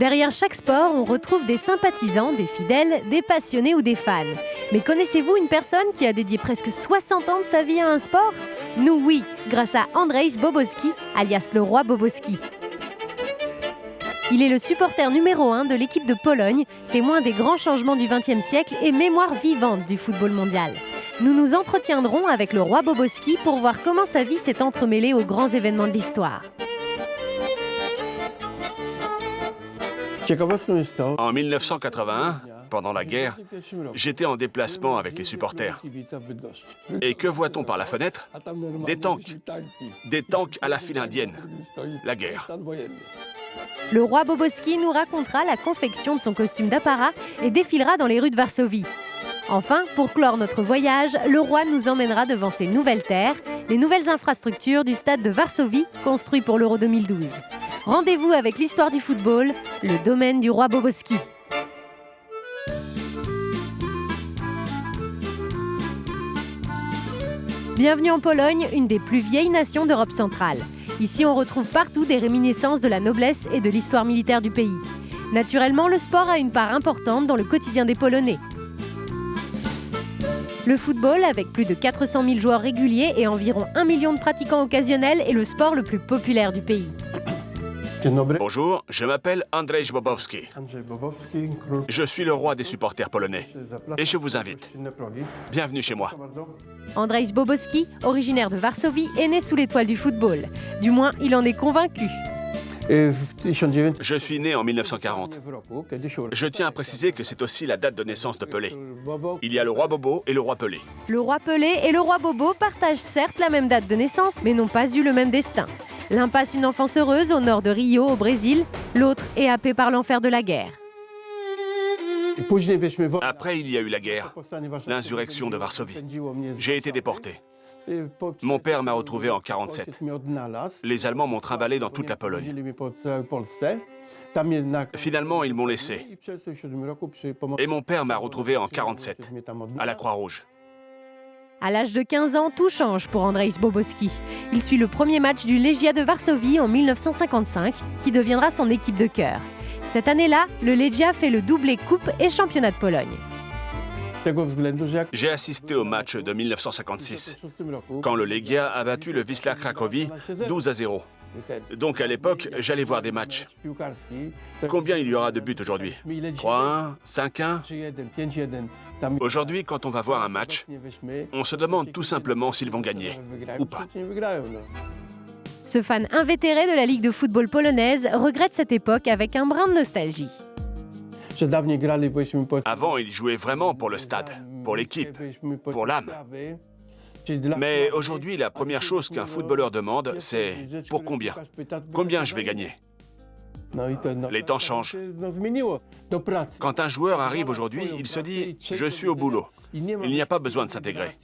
Derrière chaque sport, on retrouve des sympathisants, des fidèles, des passionnés ou des fans. Mais connaissez-vous une personne qui a dédié presque 60 ans de sa vie à un sport? Nous, oui, grâce à Andrzej Boboski, alias le roi Boboski. Il est le supporter numéro 1 de l'équipe de Pologne, témoin des grands changements du XXe siècle et mémoire vivante du football mondial. Nous nous entretiendrons avec le roi Boboski pour voir comment sa vie s'est entremêlée aux grands événements de l'histoire. En 1981, pendant la guerre, j'étais en déplacement avec les supporters. Et que voit-on par la fenêtre? Des tanks. Des tanks à la file indienne. La guerre. Le roi Boboski nous racontera la confection de son costume d'apparat et défilera dans les rues de Varsovie. Enfin, pour clore notre voyage, le roi nous emmènera devant ses nouvelles terres, les nouvelles infrastructures du stade de Varsovie, construit pour l'Euro 2012. Rendez-vous avec l'histoire du football, le domaine du roi Boboski. Bienvenue en Pologne, une des plus vieilles nations d'Europe centrale. Ici, on retrouve partout des réminiscences de la noblesse et de l'histoire militaire du pays. Naturellement, le sport a une part importante dans le quotidien des Polonais. Le football, avec plus de 400 000 joueurs réguliers et environ 1 million de pratiquants occasionnels, est le sport le plus populaire du pays. Bonjour, je m'appelle Andrzej Boboski. Je suis le roi des supporters polonais. Et je vous invite. Bienvenue chez moi. Andrzej Boboski, originaire de Varsovie, est né sous l'étoile du football. Du moins, il en est convaincu. Je suis né en 1940. Je tiens à préciser que c'est aussi la date de naissance de Pelé. Il y a le roi Bobo et le roi Pelé. Le roi Pelé et le roi Bobo partagent certes la même date de naissance, mais n'ont pas eu le même destin. L'un passe une enfance heureuse au nord de Rio, au Brésil. L'autre est happé par l'enfer de la guerre. Après, il y a eu la guerre, l'insurrection de Varsovie. J'ai été déporté. Mon père m'a retrouvé en 1947. Les Allemands m'ont trimballé dans toute la Pologne. Finalement, ils m'ont laissé. Et mon père m'a retrouvé en 1947, à la Croix-Rouge. À l'âge de 15 ans, tout change pour Andrzej Boboski. Il suit le premier match du Legia de Varsovie en 1955, qui deviendra son équipe de cœur. Cette année-là, le Legia fait le doublé Coupe et Championnat de Pologne. J'ai assisté au match de 1956, quand le Legia a battu le Wisła Cracovie 12-0. Donc à l'époque, j'allais voir des matchs. Combien il y aura de buts aujourd'hui? 3-1, 5-1? Aujourd'hui, quand on va voir un match, on se demande tout simplement s'ils vont gagner ou pas. Ce fan invétéré de la Ligue de football polonaise regrette cette époque avec un brin de nostalgie. Avant, ils jouaient vraiment pour le stade, pour l'équipe, pour l'âme. Mais aujourd'hui, la première chose qu'un footballeur demande, c'est « pour combien? Combien je vais gagner ?» Les temps changent. Quand un joueur arrive aujourd'hui, il se dit « je suis au boulot ». Il n'y a pas besoin de s'intégrer.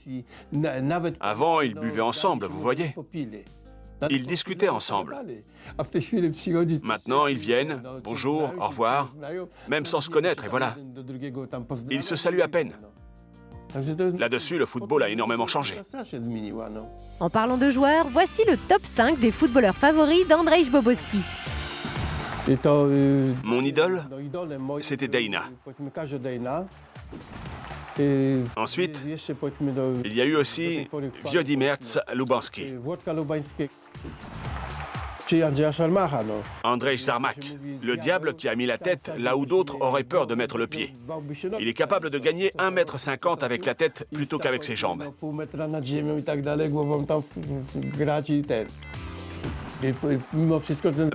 Avant, ils buvaient ensemble, vous voyez. Ils discutaient ensemble. Maintenant, ils viennent, bonjour, au revoir, même sans se connaître, et voilà. Ils se saluent à peine. Là-dessus, le football a énormément changé. En parlant de joueurs, voici le top 5 des footballeurs favoris d'Andrzej Boboski. Mon idole, c'était Dejna. Ensuite, il y a eu aussi Włodzimierz Lubański. Andrzej Żarmak, le diable qui a mis la tête là où d'autres auraient peur de mettre le pied. Il est capable de gagner 1,50 m avec la tête plutôt qu'avec ses jambes.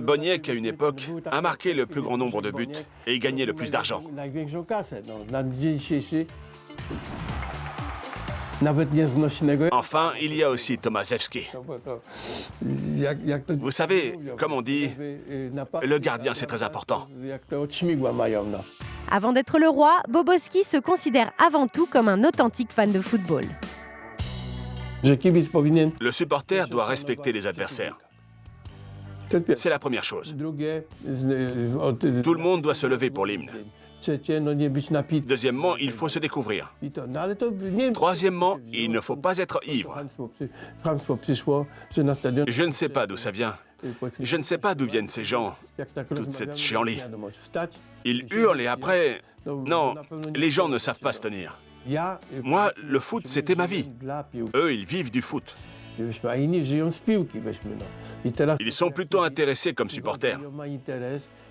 Boniek, à une époque, a marqué le plus grand nombre de buts et gagné le plus d'argent. Enfin, il y a aussi Tomaszewski. Vous savez, comme on dit, le gardien, c'est très important. Avant d'être le roi, Boboski se considère avant tout comme un authentique fan de football. Le supporter doit respecter les adversaires. C'est la première chose. Tout le monde doit se lever pour l'hymne. Deuxièmement, il faut se découvrir. Troisièmement, il ne faut pas être ivre. Je ne sais pas d'où ça vient, Je ne sais pas d'où viennent ces gens, toute cette chienlit. Ils hurlent et après... Non, les gens ne savent pas se tenir. Moi, le foot, c'était ma vie. Eux, ils vivent du foot. Ils sont plutôt intéressés comme supporters.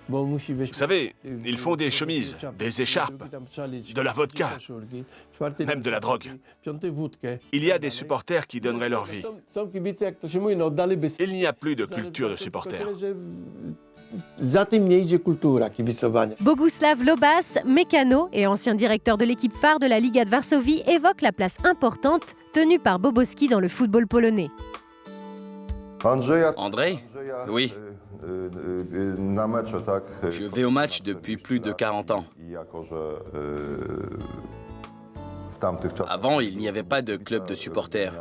Vous savez, ils font des chemises, des écharpes, de la vodka, même de la drogue. Il y a des supporters qui donneraient leur vie. Il n'y a plus de culture de supporters. Boguslav Lobas, mécano et ancien directeur de l'équipe phare de la Liga de Varsovie, évoque la place importante tenue par Boboski dans le football polonais. Andrei? Oui. Je vais au match depuis plus de 40 ans. Avant, il n'y avait pas de club de supporters.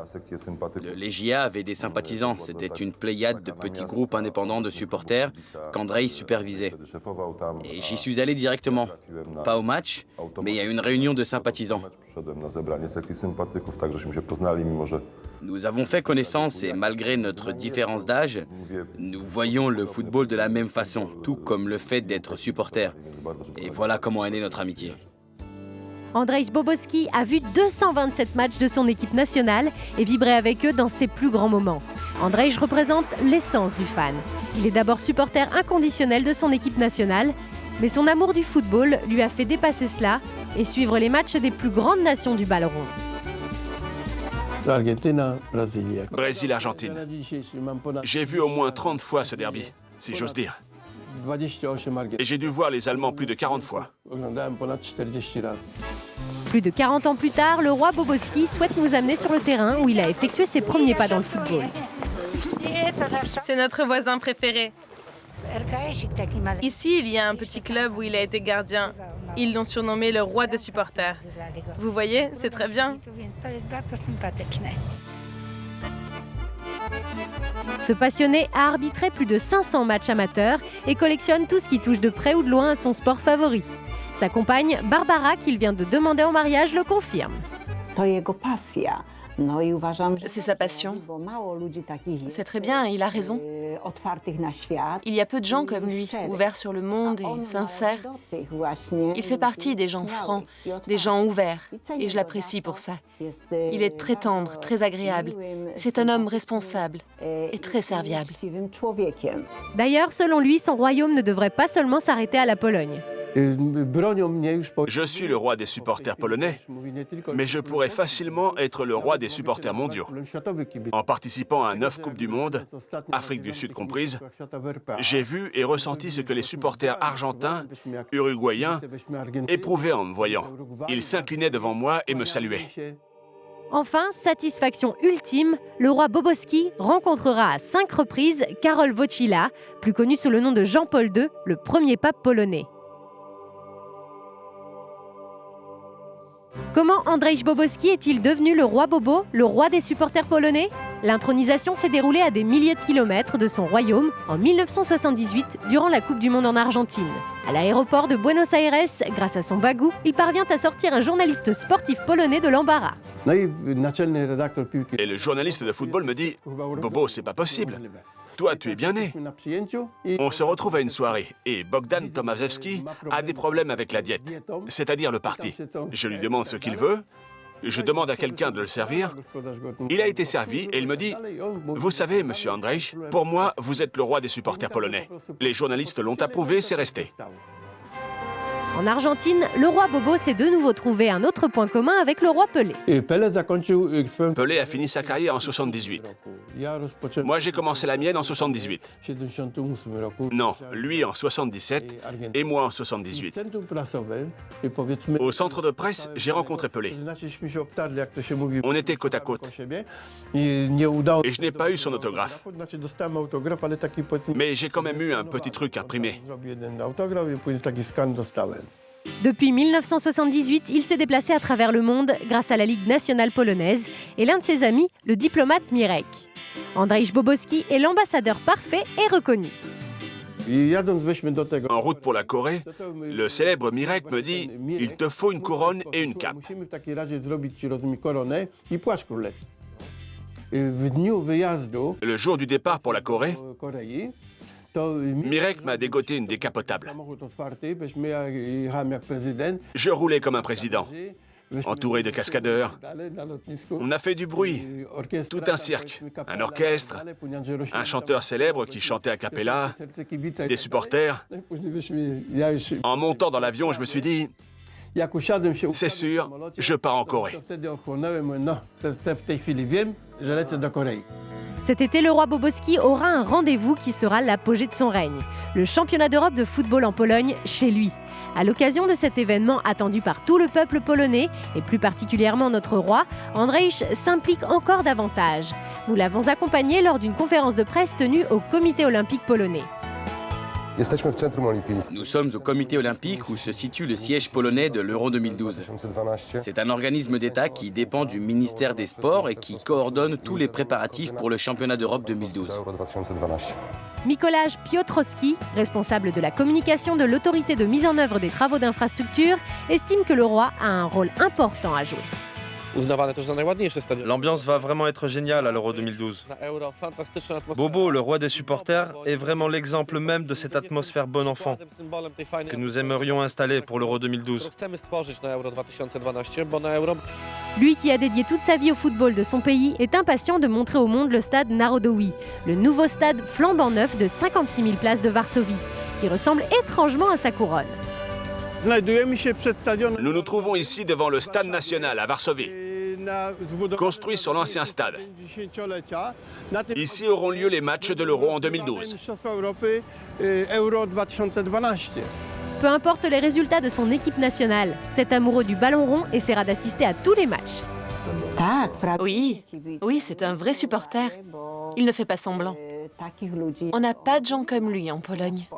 Le Legia avait des sympathisants. C'était une pléiade de petits groupes indépendants de supporters qu'Andrei supervisait. Et j'y suis allé directement. Pas au match, mais à une réunion de sympathisants. Nous avons fait connaissance et malgré notre différence d'âge, nous voyons le football de la même façon, tout comme le fait d'être supporter. Et voilà comment est née notre amitié. Andrzej Boboski a vu 227 matchs de son équipe nationale et vibré avec eux dans ses plus grands moments. Andrzej représente l'essence du fan. Il est d'abord supporter inconditionnel de son équipe nationale, mais son amour du football lui a fait dépasser cela et suivre les matchs des plus grandes nations du ballon rond. Brésil-Argentine. J'ai vu au moins 30 fois ce derby, si j'ose dire. Et j'ai dû voir les Allemands plus de 40 fois. Plus de 40 ans plus tard, le roi Boboski souhaite nous amener sur le terrain où il a effectué ses premiers pas dans le football. C'est notre voisin préféré. Ici, il y a un petit club où il a été gardien. Ils l'ont surnommé le roi des supporters. Vous voyez, c'est très bien. Ce passionné a arbitré plus de 500 matchs amateurs et collectionne tout ce qui touche de près ou de loin à son sport favori. Sa compagne, Barbara, qu'il vient de demander en mariage, le confirme. C'est sa passion. C'est très bien, il a raison. Il y a peu de gens comme lui, ouverts sur le monde et sincères. Il fait partie des gens francs, des gens ouverts, et je l'apprécie pour ça. Il est très tendre, très agréable. C'est un homme responsable et très serviable. D'ailleurs, selon lui, son royaume ne devrait pas seulement s'arrêter à la Pologne. Je suis le roi des supporters polonais, mais je pourrais facilement être le roi des supporters mondiaux. En participant à 9 Coupes du Monde, Afrique du Sud comprise, j'ai vu et ressenti ce que les supporters argentins, uruguayens éprouvaient en me voyant. Ils s'inclinaient devant moi et me saluaient. Enfin, satisfaction ultime, le roi Boboski rencontrera à 5 reprises Karol Wojtyła, plus connu sous le nom de Jean-Paul II, le premier pape polonais. Comment Andrzej Boboski est-il devenu le roi Bobo, le roi des supporters polonais? L'intronisation s'est déroulée à des milliers de kilomètres de son royaume en 1978 durant la Coupe du Monde en Argentine. À l'aéroport de Buenos Aires, grâce à son bagou, il parvient à sortir un journaliste sportif polonais de l'embarras. Et le journaliste de football me dit « Bobo, c'est pas possible. Toi, tu es bien né. » On se retrouve à une soirée et Bogdan Tomaszewski a des problèmes avec la diète, c'est-à-dire le parti. Je lui demande ce qu'il veut, je demande à quelqu'un de le servir. Il a été servi et il me dit « Vous savez, monsieur Andrzej, pour moi, vous êtes le roi des supporters polonais. Les journalistes l'ont approuvé, c'est resté. » En Argentine, le roi Bobo s'est de nouveau trouvé un autre point commun avec le roi Pelé. Pelé a fini sa carrière en 78. Moi, j'ai commencé la mienne en 78. Non, lui en 77 et moi en 78. Au centre de presse, j'ai rencontré Pelé. On était côte à côte. Et je n'ai pas eu son autographe. Mais j'ai quand même eu un petit truc imprimé. Depuis 1978, il s'est déplacé à travers le monde grâce à la Ligue nationale polonaise et l'un de ses amis, le diplomate Mirek. Andrzej Boboski est l'ambassadeur parfait et reconnu. En route pour la Corée, le célèbre Mirek me dit « Il te faut une couronne et une cape. » Le jour du départ pour la Corée, Mirek m'a dégoté une décapotable. Je roulais comme un président, entouré de cascadeurs. On a fait du bruit, tout un cirque, un orchestre, un chanteur célèbre qui chantait a cappella, des supporters. En montant dans l'avion, je me suis dit, c'est sûr, je pars en Corée. Cet été, le roi Boboski aura un rendez-vous qui sera l'apogée de son règne, le championnat d'Europe de football en Pologne, chez lui. À l'occasion de cet événement attendu par tout le peuple polonais, et plus particulièrement notre roi, Andrzej s'implique encore davantage. Nous l'avons accompagné lors d'une conférence de presse tenue au Comité olympique polonais. Nous sommes au comité olympique où se situe le siège polonais de l'Euro 2012. C'est un organisme d'État qui dépend du ministère des Sports et qui coordonne tous les préparatifs pour le championnat d'Europe 2012. Mikołaj Piotrowski, responsable de la communication de l'autorité de mise en œuvre des travaux d'infrastructure, estime que le roi a un rôle important à jouer. L'ambiance va vraiment être géniale à l'Euro 2012. Bobo, le roi des supporters, est vraiment l'exemple même de cette atmosphère bon enfant que nous aimerions installer pour l'Euro 2012. Lui qui a dédié toute sa vie au football de son pays est impatient de montrer au monde le stade Narodowy, le nouveau stade flambant neuf de 56 000 places de Varsovie, qui ressemble étrangement à sa couronne. Nous nous trouvons ici devant le stade national à Varsovie, construit sur l'ancien stade. Ici auront lieu les matchs de l'Euro en 2012. Peu importe les résultats de son équipe nationale, cet amoureux du ballon rond essaiera d'assister à tous les matchs. Oui, c'est un vrai supporter. Il ne fait pas semblant. On n'a pas de gens comme lui en Pologne.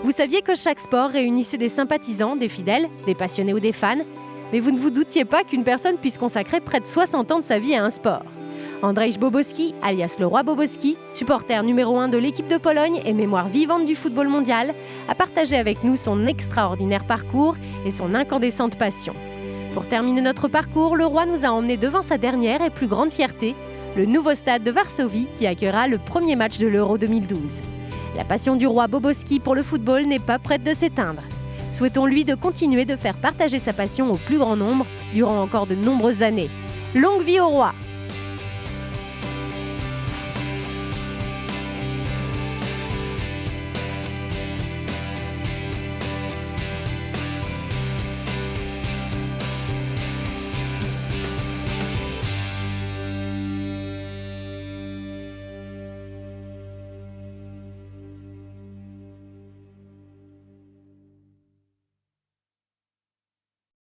Vous saviez que chaque sport réunissait des sympathisants, des fidèles, des passionnés ou des fans? Mais vous ne vous doutiez pas qu'une personne puisse consacrer près de 60 ans de sa vie à un sport. Andrzej Boboski, alias le roi Boboski, supporter numéro 1 de l'équipe de Pologne et mémoire vivante du football mondial, a partagé avec nous son extraordinaire parcours et son incandescente passion. Pour terminer notre parcours, le roi nous a emmenés devant sa dernière et plus grande fierté, le nouveau stade de Varsovie qui accueillera le premier match de l'Euro 2012. La passion du roi Boboski pour le football n'est pas prête de s'éteindre. Souhaitons-lui de continuer de faire partager sa passion au plus grand nombre durant encore de nombreuses années. Longue vie au roi!